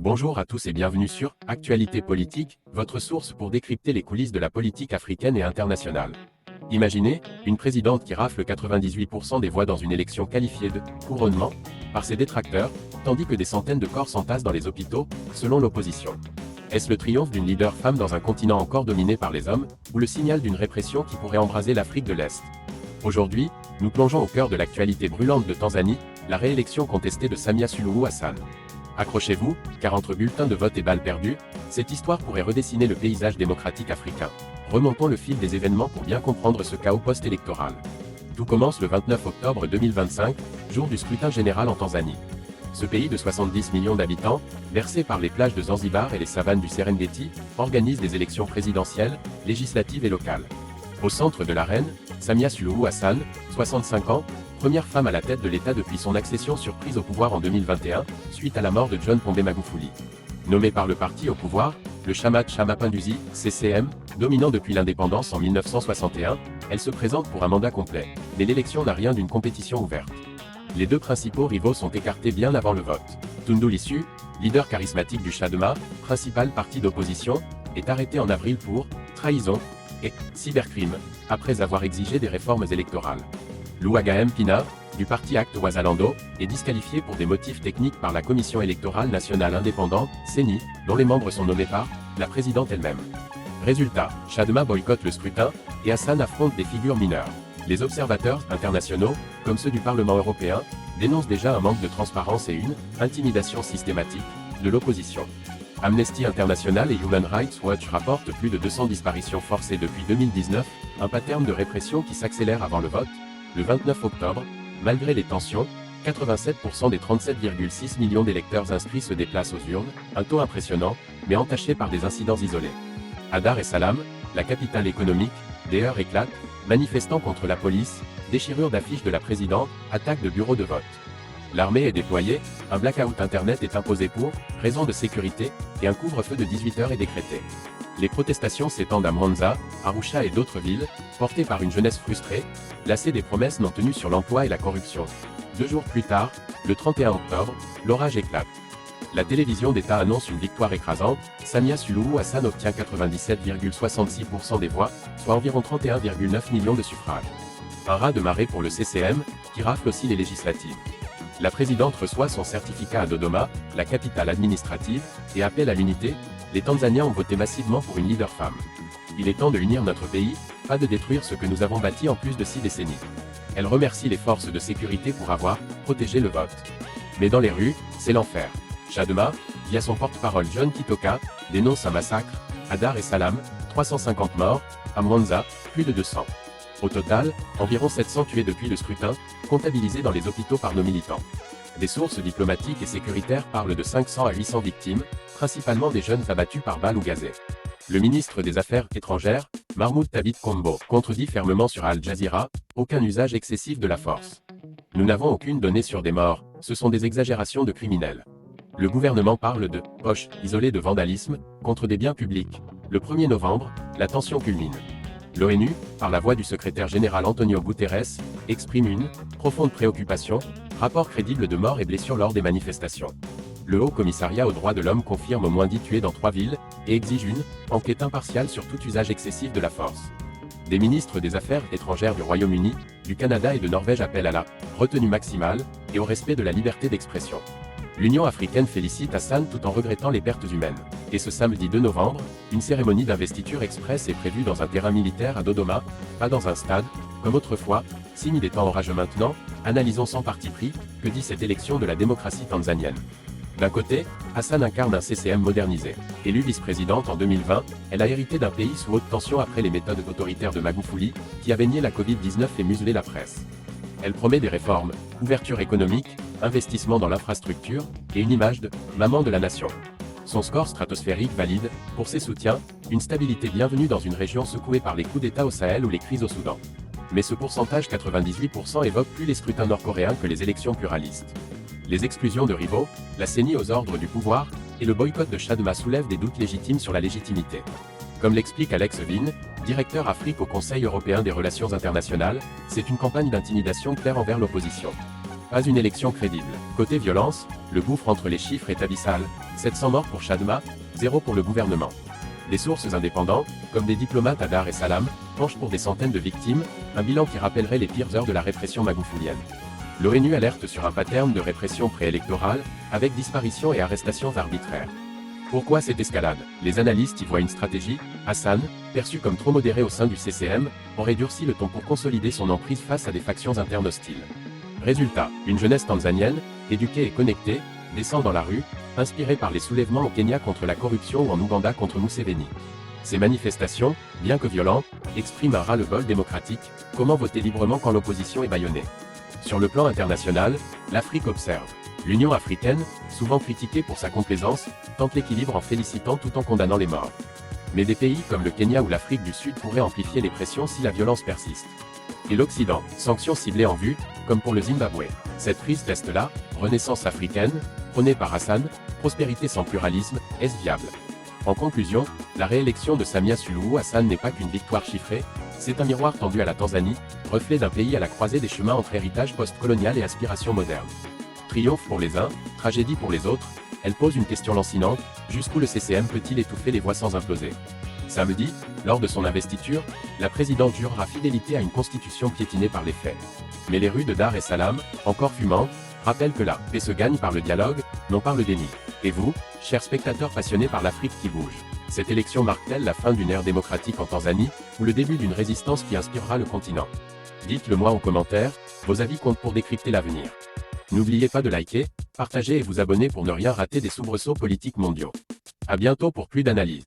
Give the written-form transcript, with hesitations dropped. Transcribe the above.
Bonjour à tous et bienvenue sur Actualité politique, votre source pour décrypter les coulisses de la politique africaine et internationale. Imaginez, une présidente qui rafle 98% des voix dans une élection qualifiée de couronnement par ses détracteurs, tandis que des centaines de corps s'entassent dans les hôpitaux, selon l'opposition. Est-ce le triomphe d'une leader femme dans un continent encore dominé par les hommes, ou le signal d'une répression qui pourrait embraser l'Afrique de l'Est? Aujourd'hui, nous plongeons au cœur de l'actualité brûlante de Tanzanie, la réélection contestée de Samia Suluhu Hassan. Accrochez-vous, car entre bulletins de vote et balles perdues, cette histoire pourrait redessiner le paysage démocratique africain. Remontons le fil des événements pour bien comprendre ce chaos post-électoral. Tout commence le 29 octobre 2025, jour du scrutin général en Tanzanie. Ce pays de 70 millions d'habitants, bercé par les plages de Zanzibar et les savanes du Serengeti, organise des élections présidentielles, législatives et locales. Au centre de l'arène, Samia Suluhu Hassan, 65 ans, première femme à la tête de l'État depuis son accession surprise au pouvoir en 2021, suite à la mort de John Pombe Magufuli. Nommée par le parti au pouvoir, le Chama cha Mapinduzi, CCM, dominant depuis l'indépendance en 1961, elle se présente pour un mandat complet, mais l'élection n'a rien d'une compétition ouverte. Les deux principaux rivaux sont écartés bien avant le vote. Tundu Lissu, leader charismatique du Chadema, principal parti d'opposition, est arrêté en avril pour trahison et cybercrime, après avoir exigé des réformes électorales. Louaga Mpina, du parti Acte Wazalando, est disqualifié pour des motifs techniques par la Commission électorale nationale indépendante, CENI, dont les membres sont nommés par la présidente elle-même. Résultat, Chadema boycotte le scrutin, et Hassan affronte des figures mineures. Les observateurs internationaux, comme ceux du Parlement européen, dénoncent déjà un manque de transparence et une intimidation systématique de l'opposition. Amnesty International et Human Rights Watch rapportent plus de 200 disparitions forcées depuis 2019, un pattern de répression qui s'accélère avant le vote. Le 29 octobre, malgré les tensions, 87% des 37,6 millions d'électeurs inscrits se déplacent aux urnes, un taux impressionnant, mais entaché par des incidents isolés. À Dar es Salaam, la capitale économique, des heurts éclatent, manifestant contre la police, déchirure d'affiches de la présidente, attaque de bureaux de vote. L'armée est déployée, un blackout internet est imposé pour raison de sécurité, et un couvre-feu de 18 heures est décrété. Les protestations s'étendent à Mwanza, Arusha et d'autres villes, portées par une jeunesse frustrée, lassée des promesses non tenues sur l'emploi et la corruption. 2 jours plus tard, le 31 octobre, l'orage éclate. La télévision d'État annonce une victoire écrasante, Samia Suluhu Hassan obtient 97,66% des voix, soit environ 31,9 millions de suffrages. Un raz de marée pour le CCM, qui rafle aussi les législatives. La présidente reçoit son certificat à Dodoma, la capitale administrative, et appelle à l'unité. Les Tanzaniens ont voté massivement pour une leader femme. Il est temps de unir notre pays, pas de détruire ce que nous avons bâti en plus de 6 décennies. Elle remercie les forces de sécurité pour avoir protégé le vote. Mais dans les rues, c'est l'enfer. Chadema, via son porte-parole John Kitoka, dénonce un massacre. À Dar es Salaam, 350 morts, à Mwanza, plus de 200. Au total, environ 700 tués depuis le scrutin, comptabilisés dans les hôpitaux par nos militants. Des sources diplomatiques et sécuritaires parlent de 500 à 800 victimes, principalement des jeunes abattus par balles ou gazés. Le ministre des Affaires étrangères, Mahmoud Thabit Kombo, contredit fermement sur Al Jazeera, aucun usage excessif de la force. Nous n'avons aucune donnée sur des morts, ce sont des exagérations de criminels. Le gouvernement parle de poches isolées de vandalisme contre des biens publics. Le 1er novembre, la tension culmine. L'ONU, par la voix du secrétaire général Antonio Guterres, exprime une profonde préoccupation, rapport crédible de morts et blessures lors des manifestations. Le Haut Commissariat aux droits de l'homme confirme au moins 10 tués dans 3 villes, et exige une enquête impartiale sur tout usage excessif de la force. Des ministres des Affaires étrangères du Royaume-Uni, du Canada et de Norvège appellent à la retenue maximale, et au respect de la liberté d'expression. L'Union africaine félicite Hassan tout en regrettant les pertes humaines. Et ce samedi 2 novembre, une cérémonie d'investiture express est prévue dans un terrain militaire à Dodoma, pas dans un stade, comme autrefois, signe des temps orageux maintenant. Analysons sans parti pris, que dit cette élection de la démocratie tanzanienne. D'un côté, Hassan incarne un CCM modernisé. Élue vice-présidente en 2020, elle a hérité d'un pays sous haute tension après les méthodes autoritaires de Magufuli, qui avait nié la Covid-19 et muselé la presse. Elle promet des réformes, ouverture économique, investissement dans l'infrastructure, et une image de « maman de la nation ». Son score stratosphérique valide, pour ses soutiens, une stabilité bienvenue dans une région secouée par les coups d'État au Sahel ou les crises au Soudan. Mais ce pourcentage 98% évoque plus les scrutins nord-coréens que les élections pluralistes. Les exclusions de rivaux, la CENI aux ordres du pouvoir, et le boycott de Chadema soulèvent des doutes légitimes sur la légitimité. Comme l'explique Alex Vin, directeur Afrique au Conseil européen des relations internationales, c'est une campagne d'intimidation claire envers l'opposition. Pas une élection crédible. Côté violence, le gouffre entre les chiffres est abyssal. 700 morts pour Chadma, 0 pour le gouvernement. Des sources indépendantes, comme des diplomates à Dar es Salaam, penchent pour des centaines de victimes, un bilan qui rappellerait les pires heures de la répression magoufoulienne. L'ONU alerte sur un pattern de répression préélectorale, avec disparitions et arrestations arbitraires. Pourquoi cette escalade? Les analystes y voient une stratégie. Hassan, perçu comme trop modéré au sein du CCM, aurait durci le ton pour consolider son emprise face à des factions internes hostiles. Résultat, une jeunesse tanzanienne, éduquée et connectée, descend dans la rue, inspirée par les soulèvements au Kenya contre la corruption ou en Ouganda contre Museveni. Ces manifestations, bien que violentes, expriment un ras-le-bol démocratique. Comment voter librement quand l'opposition est bâillonnée? Sur le plan international, l'Afrique observe. L'Union africaine, souvent critiquée pour sa complaisance, tente l'équilibre en félicitant tout en condamnant les morts. Mais des pays comme le Kenya ou l'Afrique du Sud pourraient amplifier les pressions si la violence persiste. Et l'Occident, sanctions ciblées en vue, comme pour le Zimbabwe. Cette prise teste là, renaissance africaine, prônée par Hassan, prospérité sans pluralisme, est-ce viable? En conclusion, la réélection de Samia Suluhu Hassan n'est pas qu'une victoire chiffrée, c'est un miroir tendu à la Tanzanie, reflet d'un pays à la croisée des chemins entre héritage post-colonial et aspiration moderne. Triomphe pour les uns, tragédie pour les autres, elle pose une question lancinante, jusqu'où le CCM peut-il étouffer les voix sans imploser? Samedi, lors de son investiture, la présidente jurera fidélité à une constitution piétinée par les faits. Mais les rues de Dar es Salaam, encore fumantes, rappellent que la paix se gagne par le dialogue, non par le déni. Et vous, chers spectateurs passionnés par l'Afrique qui bouge, cette élection marque-t-elle la fin d'une ère démocratique en Tanzanie, ou le début d'une résistance qui inspirera le continent? Dites-le moi en commentaire, vos avis comptent pour décrypter l'avenir. N'oubliez pas de liker, partager et vous abonner pour ne rien rater des soubresauts politiques mondiaux. À bientôt pour plus d'analyses.